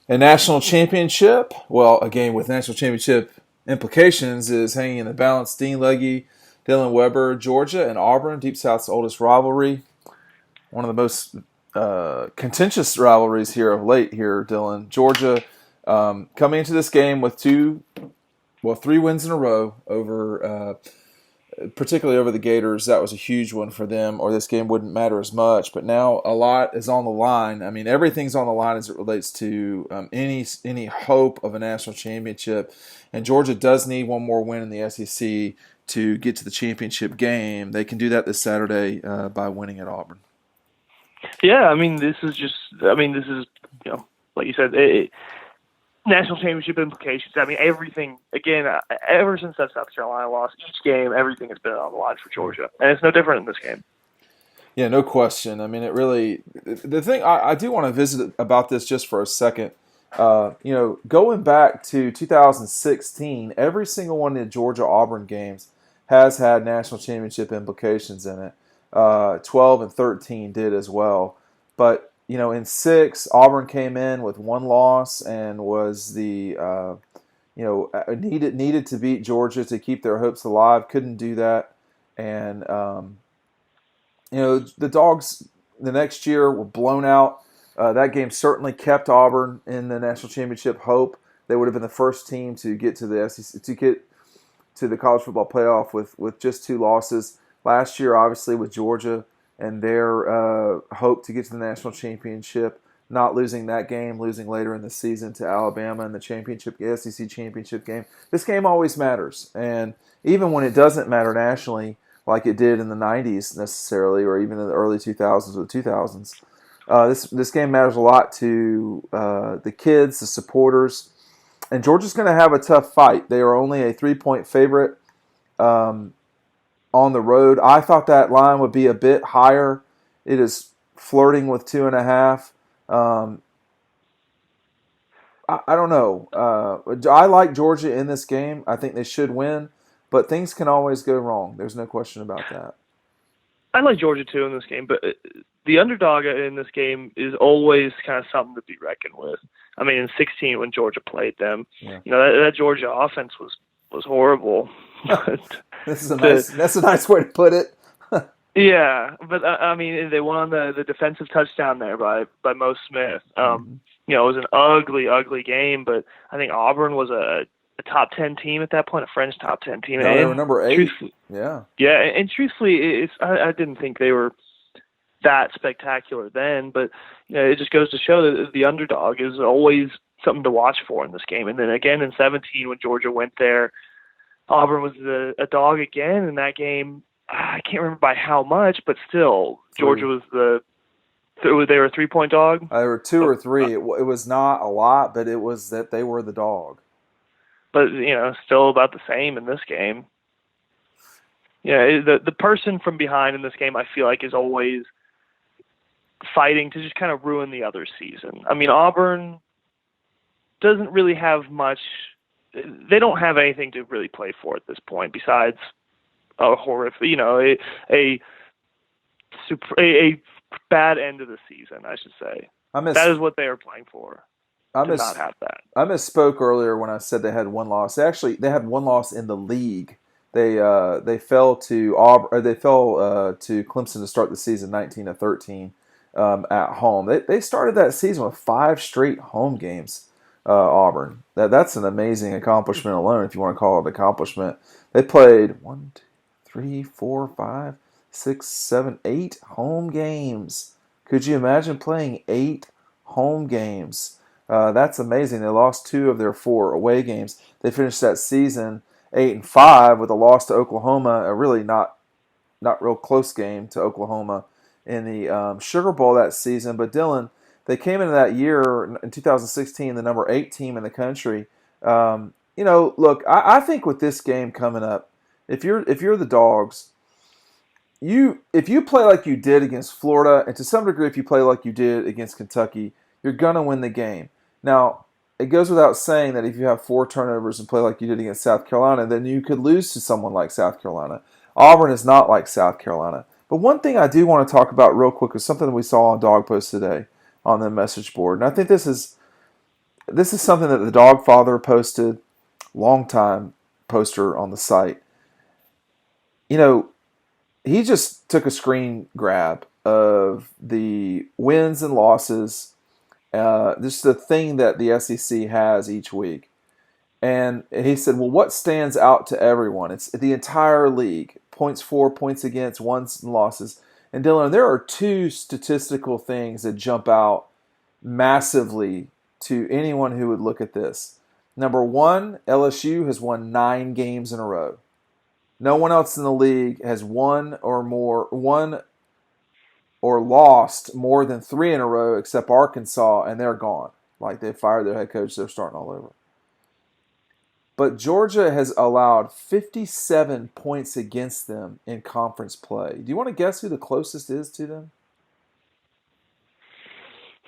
A national championship, well, a game with national championship implications, is hanging in the balance. Legge, Dylan Webber, Georgia, and Auburn, Deep South's oldest rivalry. One of the most contentious rivalries here of late here, Dylan. Georgia coming into this game with three wins in a row over particularly over the Gators. That was a huge one for them, or this game wouldn't matter as much. But now a lot is on the line. I mean, everything's on the line as it relates to any hope of a national championship. And Georgia does need one more win in the SEC to get to the championship game. They can do that this Saturday by winning at Auburn. Yeah, I mean, this is, like you said, national championship implications. I mean, everything, again, ever since that South Carolina loss, each game, everything has been on the line for Georgia. And it's no different in this game. Yeah, no question. I mean, it really, the thing, I do want to visit about this just for a second. Going back to 2016, every single one of the Georgia-Auburn games has had national championship implications in it. 12 and 13 did as well. But in 6, Auburn came in with one loss and was needed to beat Georgia to keep their hopes alive. Couldn't do that, and the Dogs the next year were blown out. That game certainly kept Auburn in the national championship hope. They would have been the first team to get to the SEC, to get to the college football playoff with just 2 losses. Last year, obviously, with Georgia and their hope to get to the national championship, not losing that game, losing later in the season to Alabama in the SEC championship game. This game always matters. And even when it doesn't matter nationally, like it did in the 90s necessarily, or even in the early 2000s or the 2000s, this game matters a lot to the kids, the supporters. And Georgia's going to have a tough fight. They are only a 3-point favorite on the road. I thought that line would be a bit higher. It is flirting with 2.5. I don't know. I like Georgia in this game. I think they should win, but things can always go wrong. There's no question about that. I like Georgia too in this game, but the underdog in this game is always kind of something to be reckoned with. I mean, in 16 when Georgia played them, that Georgia offense was horrible. That's a nice way to put it. Yeah, but I mean, they won on the defensive touchdown there by Mo Smith. It was an ugly, ugly game, but I think Auburn was a top 10 team at that point, a French top 10 team. No, they were number 8. Yeah, and truthfully, I didn't think they were that spectacular then, but it just goes to show that the underdog is always something to watch for in this game. And then again in 17 when Georgia went there, Auburn was a dog again in that game. I can't remember by how much, but still, Georgia was they were a 3-point dog? They were 2 or 3. It was not a lot, but it was that they were the dog. But, still about the same in this game. The person from behind in this game, I feel like, is always fighting to just kind of ruin the other season. I mean, Auburn doesn't really have much. They don't have anything to really play for at this point besides a horrific, a bad end of the season, I should say. That is what they are playing for. Not have that. I misspoke earlier when I said they had one loss. They had one loss in the league. They fell to Auburn. They fell to Clemson to start the season 19-13 at home. They started that season with 5 straight home games. Auburn. That's an amazing accomplishment alone, if you want to call it an accomplishment. They played 1, 2, 3, 4, 5, 6, 7, 8 home games. Could you imagine playing 8 home games? That's amazing. They lost 2 of their 4 away games. They finished that season 8-5 with a loss to Oklahoma, a really not real close game to Oklahoma in the Sugar Bowl that season. But Dylan, they came into that year in 2016 the number 8 team in the country. Look, I think with this game coming up, if you're the Dogs, if you play like you did against Florida, and to some degree if you play like you did against Kentucky, you're gonna win the game. Now, it goes without saying that if you have 4 turnovers and play like you did against South Carolina, then you could lose to someone like South Carolina. Auburn is not like South Carolina. But one thing I do want to talk about real quick is something we saw on Dawg Post today on the message board. And I think this is this is something that the Dog Father posted, long time poster on the site. You know, he just took a screen grab of the wins and losses, just the thing that the SEC has each week. And he said, well, what stands out to everyone? It's the entire league. Points for, points against, wins and losses. And Dylan, there are two statistical things that jump out massively to anyone who would look at this. Number one, LSU has won 9 games in a row. No one else in the league has won or lost more than 3 in a row except Arkansas, and they're gone. Like, they fired their head coach, they're starting all over. But Georgia has allowed 57 points against them in conference play. Do you want to guess who the closest is to them?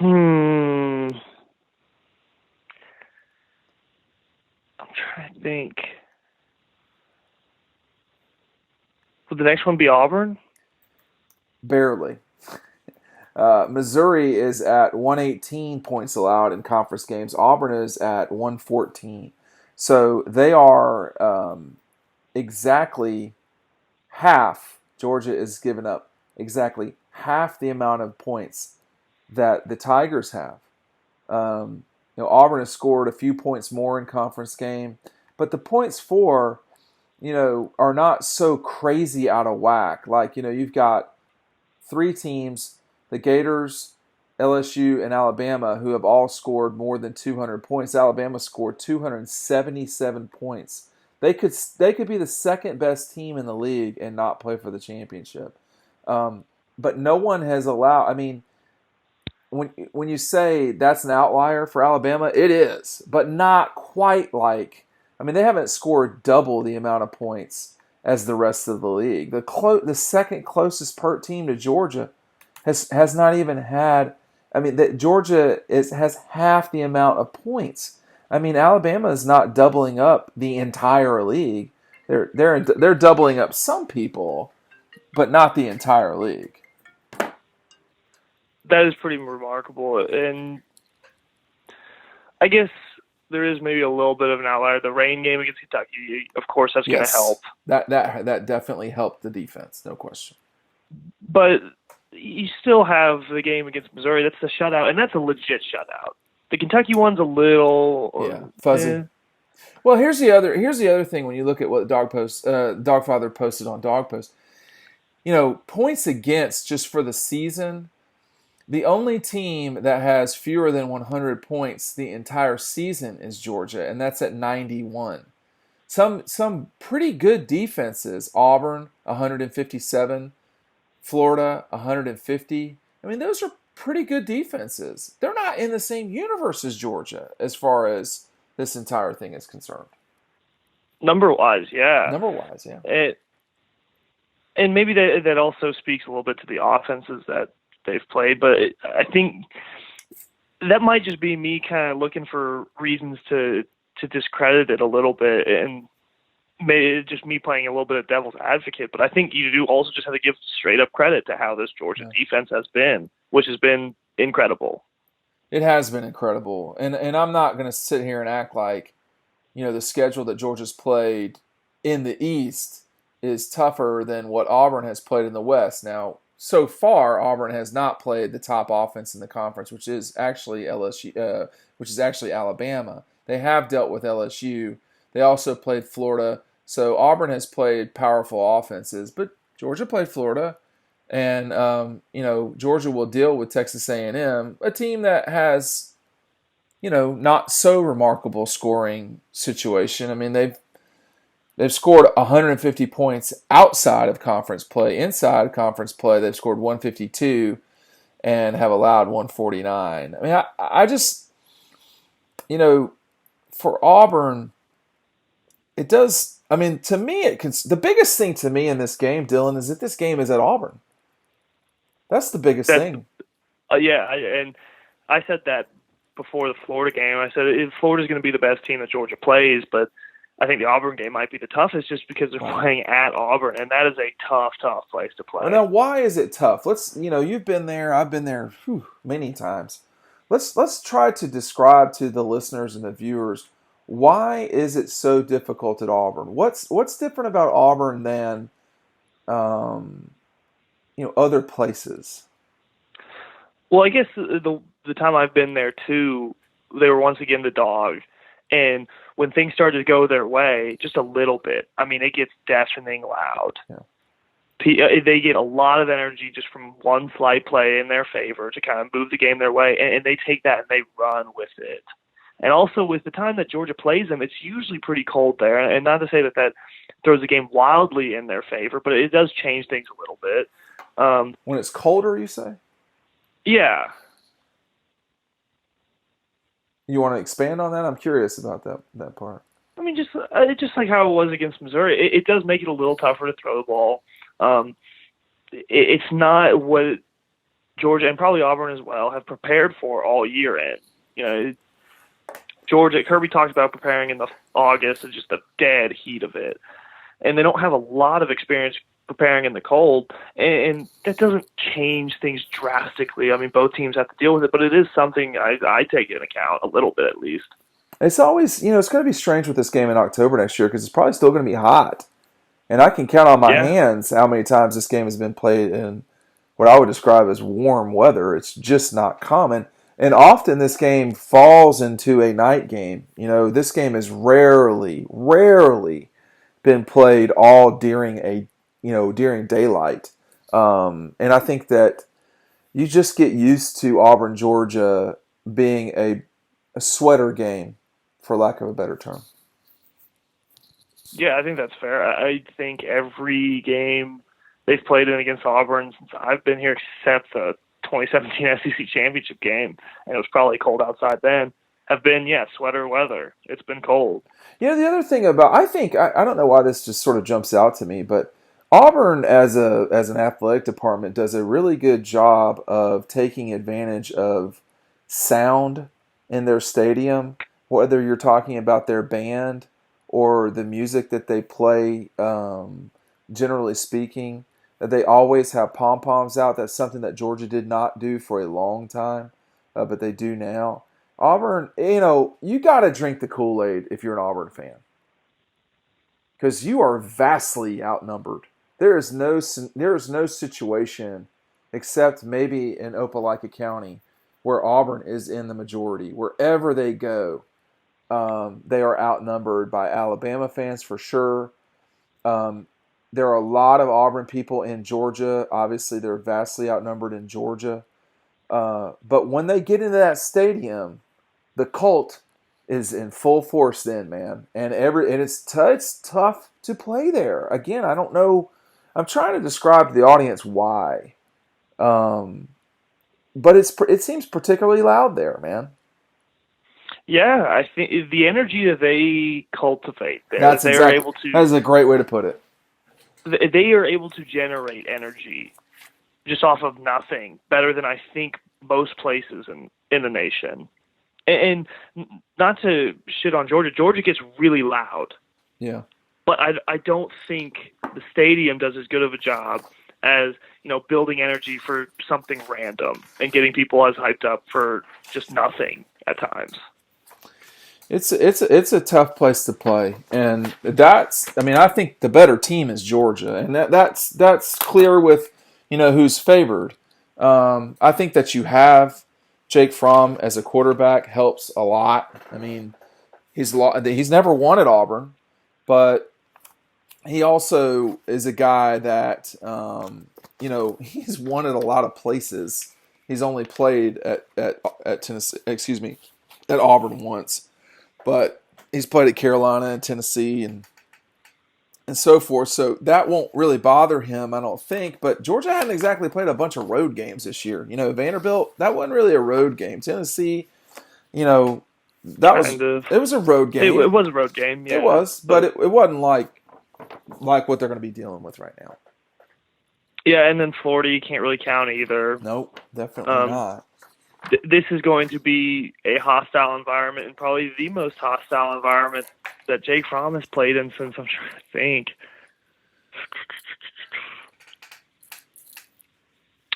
I'm trying to think. Would the next one be Auburn? Barely. Missouri is at 118 points allowed in conference games. Auburn is at 114. So they are exactly half. Georgia is giving up exactly half the amount of points that the Tigers have. Auburn has scored a few points more in conference game, but the points for, are not so crazy out of whack. Like, you've got 3 teams, the Gators, LSU, and Alabama, who have all scored more than 200 points. Alabama scored 277 points. They could be the second best team in the league and not play for the championship. But no one has allowed. I mean, when you say that's an outlier for Alabama, it is, but not quite like. I mean, they haven't scored double the amount of points as the rest of the league. The second closest team to Georgia has not even had. I mean, Georgia has half the amount of points. I mean, Alabama is not doubling up the entire league. They're doubling up some people, but not the entire league. That is pretty remarkable, and I guess there is maybe a little bit of an outlier. The rain game against Kentucky, of course, that's going to help. That definitely helped the defense, no question. But you still have the game against Missouri. That's the shutout, and that's a legit shutout. The Kentucky one's a little fuzzy. Well, here's the other thing when you look at what Dawg Father posted on Dawg Post. Points against just for the season. The only team that has fewer than 100 points the entire season is Georgia, and that's at 91. Some pretty good defenses. Auburn, 157. Florida, 150. I mean, those are pretty good defenses. They're not in the same universe as Georgia as far as this entire thing is concerned. Number-wise, yeah. And maybe that also speaks a little bit to the offenses that they've played, but I think that might just be me kind of looking for reasons to discredit it a little bit, and maybe just me playing a little bit of devil's advocate. But I think you do also just have to give straight up credit to how this Georgia defense has been, which has been incredible. It has been incredible, and I'm not going to sit here and act like the schedule that Georgia's played in the East is tougher than what Auburn has played in the West. Now, so far, Auburn has not played the top offense in the conference, which is actually LSU, which is actually Alabama. They have dealt with LSU. They also played Florida. So Auburn has played powerful offenses, but Georgia played Florida, and Georgia will deal with Texas A&M, a team that has not so remarkable scoring situation. I mean, they've scored 150 points outside of conference play. Inside conference play, they've scored 152 and have allowed 149. I mean, I just, for Auburn, it does. I mean, to me, the biggest thing to me in this game, Dylan, is that this game is at Auburn. That's the biggest thing. And I said that before the Florida game. I said Florida's going to be the best team that Georgia plays, but I think the Auburn game might be the toughest just because they're playing at Auburn, and that is a tough place to play. Well, now, why is it tough? You've been there. I've been there many times. Let's try to describe to the listeners and the viewers, why is it so difficult at Auburn? What's different about Auburn than um, other places? Well, I guess the time I've been there too, they were once again the dog, and when things started to go their way, just a little bit. I mean, it gets deafening loud. Yeah. They get a lot of energy just from one slight play in their favor to kind of move the game their way, and they take that and they run with it. And also, with the time that Georgia plays them, it's usually pretty cold there. And not to say that that throws the game wildly in their favor, but it does change things a little bit. When it's colder, you say? Yeah. You want to expand on that? I'm curious about that part. I mean, just like how it was against Missouri, it does make it a little tougher to throw the ball. It's not what Georgia and probably Auburn as well have prepared for all year. And Georgia, Kirby talked about preparing in the August and just the dead heat of it, and they don't have a lot of experience preparing in the cold, and that doesn't change things drastically. I mean, both teams have to deal with it, but it is something I take into account a little bit at least. It's always, it's going to be strange with this game in October next year because it's probably still going to be hot. And I can count on my hands how many times this game has been played in what I would describe as warm weather. It's just not common. And often this game falls into a night game. This game has rarely been played all during during daylight. And I think that you just get used to Auburn, Georgia being a sweater game, for lack of a better term. Yeah, I think that's fair. I think every game they've played in against Auburn since I've been here, except the 2017 SEC championship game, and it was probably cold outside then, have been, sweater weather. It's been cold. The other thing about, I don't know why this just sort of jumps out to me, but Auburn as an athletic department does a really good job of taking advantage of sound in their stadium, whether you're talking about their band or the music that they play, generally speaking. They always have pom-poms out. That's something that Georgia did not do for a long time, but they do now. Auburn, you got to drink the Kool-Aid if you're an Auburn fan, because you are vastly outnumbered. There is no situation, except maybe in Opelika County, where Auburn is in the majority. Wherever they go, they are outnumbered by Alabama fans for sure. There are a lot of Auburn people in Georgia. Obviously, they're vastly outnumbered in Georgia. But when they get into that stadium, the cult is in full force then, man. And it's tough to play there. Again, I don't know. I'm trying to describe to the audience why. But it seems particularly loud there, man. Yeah, I think the energy that they cultivate there, that is a great way to put it. They are able to generate energy just off of nothing better than I think most places in the nation. And not to shit on Georgia, Georgia gets really loud. Yeah. But I don't think the stadium does as good of a job as, building energy for something random and getting people as hyped up for just nothing at times. It's a tough place to play, and I think the better team is Georgia, and that's clear with who's favored. I think that you have Jake Fromm as a quarterback helps a lot. I mean, he's never won at Auburn, but he also is a guy that he's won at a lot of places. He's only played at Tennessee, at Auburn once. But he's played at Carolina and Tennessee and so forth. So that won't really bother him, I don't think. But Georgia hadn't exactly played a bunch of road games this year. Vanderbilt, that wasn't really a road game. Tennessee, it was a road game. It was a road game, yeah. It was, but it wasn't like what they're going to be dealing with right now. Yeah, and then Florida, you can't really count either. Nope, definitely not. This is going to be a hostile environment, and probably the most hostile environment that Jake Fromm has played in since, I'm trying to think,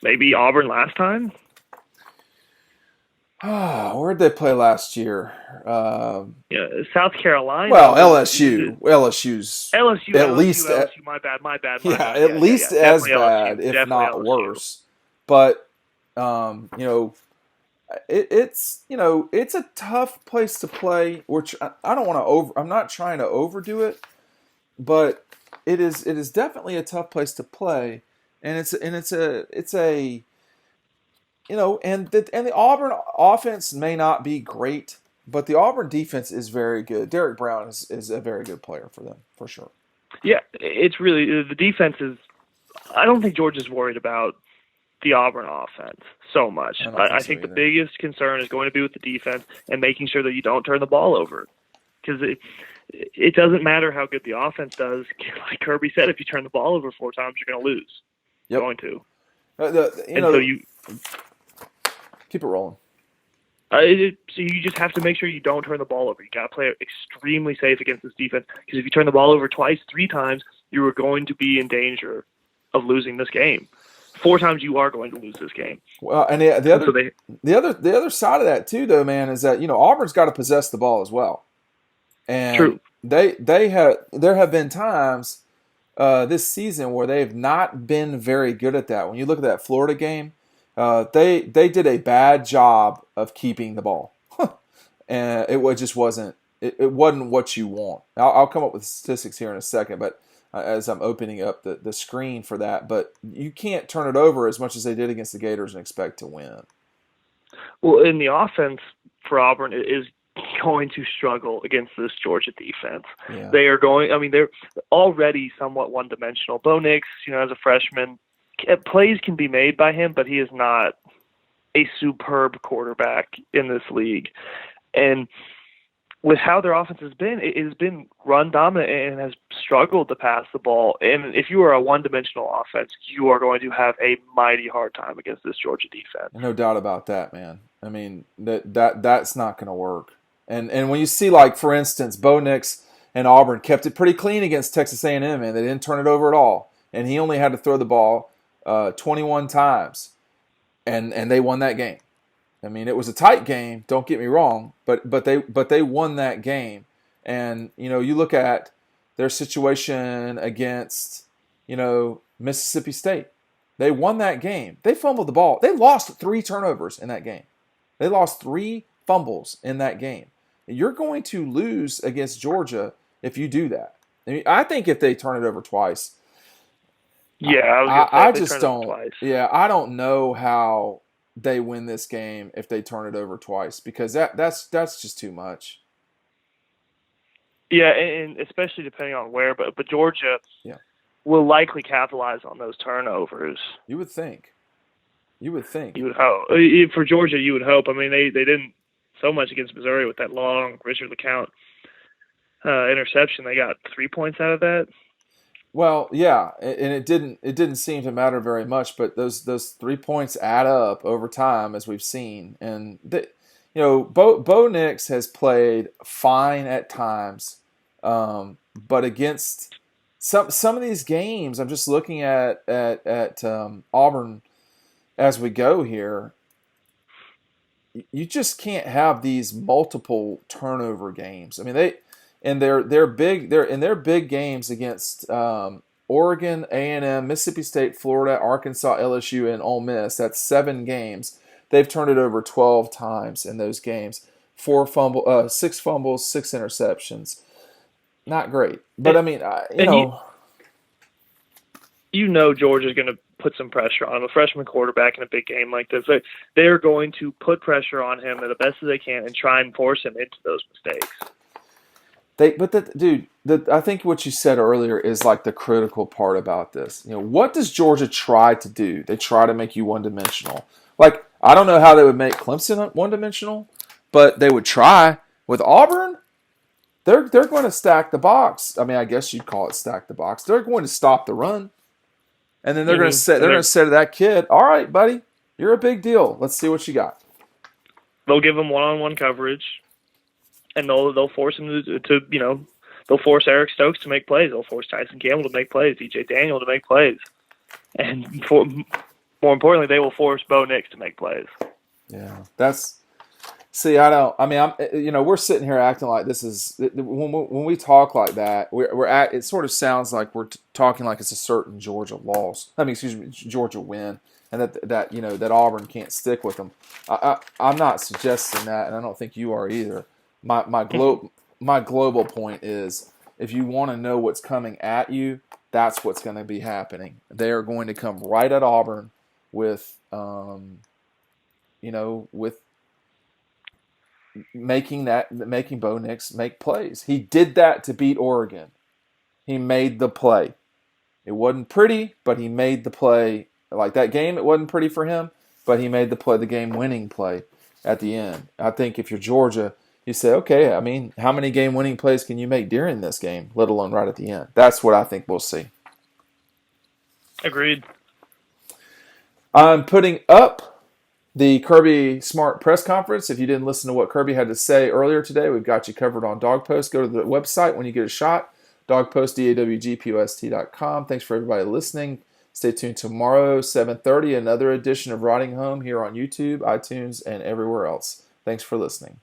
maybe Auburn last time. Where'd they play last year? Yeah, South Carolina Well, was LSU's LSU, at LSU, least, LSU. My bad, my bad, my yeah, bad. at Yeah, yeah, least yeah. as Definitely LSU, bad, if definitely not LSU. worse. But it's a tough place to play. Which I don't want to over. I'm not trying to overdo it, but it is definitely a tough place to play, and it's a and the Auburn offense may not be great, but the Auburn defense is very good. Derek Brown is a very good player for them for sure. Yeah, it's really the defense is. I don't think Georgia's worried about the Auburn offense so much. I don't think I so think the either. biggest concern is going to be with the defense and making sure that you don't turn the ball over. Because it doesn't matter how good the offense does. Like Kirby said, if you turn the ball over 4 times, you're going to lose. Yep. Going to. You And know, so you keep it rolling. so you just have to make sure you don't turn the ball over. You got to play extremely safe against this defense because if you turn the ball over twice, 3 times, you are going to be in danger of losing this game. 4 times you are going to lose this game. Well, and the other side of that too, though, man, is that Auburn's got to possess the ball as well, and True. there have been times this season where they've not been very good at that. When you look at that Florida game, they did a bad job of keeping the ball, and just wasn't it wasn't what you want. I'll come up with statistics here in a second, but as I'm opening up the screen for that, but you can't turn it over as much as they did against the Gators and expect to win. Well, in the offense for Auburn is going to struggle against this Georgia defense. Yeah. They are going. I mean, they're already somewhat one-dimensional. Bo Nix, as a freshman, plays can be made by him, but he is not a superb quarterback in this league. And with how their offense has been, it has been run dominant and has struggled to pass the ball. And if you are a one-dimensional offense, you are going to have a mighty hard time against this Georgia defense. No doubt about that, man. I mean, that's not going to work. And when you see, like, for instance, Bo Nix and Auburn kept it pretty clean against Texas A&M, man. They didn't turn it over at all. And he only had to throw the ball 21 times. And they won that game. I mean, it was a tight game. Don't get me wrong, but they won that game. And you look at their situation against Mississippi State. They won that game. They fumbled the ball. They lost 3 turnovers in that game. They lost 3 fumbles in that game. You're going to lose against Georgia if you do that. I think if they turn it over twice. Yeah, I just don't. Yeah, I don't know how they win this game if they turn it over twice because that's just too much. Yeah, and especially depending on where, but Georgia will likely capitalize on those turnovers. You would think. You would hope. For Georgia, you would hope. I mean, they didn't so much against Missouri with that long Richard LeCount interception. They got 3 points out of that. Well, yeah, and it didn't seem to matter very much, but those 3 points add up over time, as we've seen. And Bo Nix has played fine at times, but against some of these games, I'm just looking at Auburn as we go here. You just can't have these multiple turnover games. I mean, they're big games against Oregon, A&M, Mississippi State, Florida, Arkansas, LSU, and Ole Miss. That's 7 games. They've turned it over 12 times in those games. 6 fumbles, 6 interceptions. Not great, but I mean, Georgia's going to put some pressure on a freshman quarterback in a big game like this. They're going to put pressure on him the best as they can and try and force him into those mistakes. I think what you said earlier is like the critical part about this. What does Georgia try to do? They try to make you one-dimensional. Like, I don't know how they would make Clemson one-dimensional, but they would try. With Auburn, they're going to stack the box. I mean, I guess you'd call it stack the box. They're going to stop the run, and then they're going to say to that kid, "All right, buddy, you're a big deal. Let's see what you got." They'll give him one-on-one coverage. And they'll force him to they'll force Eric Stokes to make plays. They'll force Tyson Campbell to make plays, DJ Daniel to make plays. And more importantly, they will force Bo Nix to make plays. Yeah, that's See, I don't. I mean, we're sitting here acting like this is when we talk like that. We're at. It sort of sounds like we're talking like it's a certain Georgia loss. I mean, excuse me, Georgia win, and that Auburn can't stick with them. I'm not suggesting that, and I don't think you are either. My global point is, if you want to know what's coming at you, that's what's going to be happening. They are going to come right at Auburn with, with making Bo Nix make plays. He did that to beat Oregon. He made the play. It wasn't pretty, but he made the play. Like that game, it wasn't pretty for him, but he made the play, the game-winning play at the end. I think if you're Georgia, you say, okay, I mean, how many game-winning plays can you make during this game, let alone right at the end? That's what I think we'll see. Agreed. I'm putting up the Kirby Smart press conference. If you didn't listen to what Kirby had to say earlier today, we've got you covered on Dawg Post. Go to the website when you get a shot, dawgpost, DAWGPOST.com. Thanks for everybody listening. Stay tuned tomorrow, 7:30, another edition of Riding Home here on YouTube, iTunes, and everywhere else. Thanks for listening.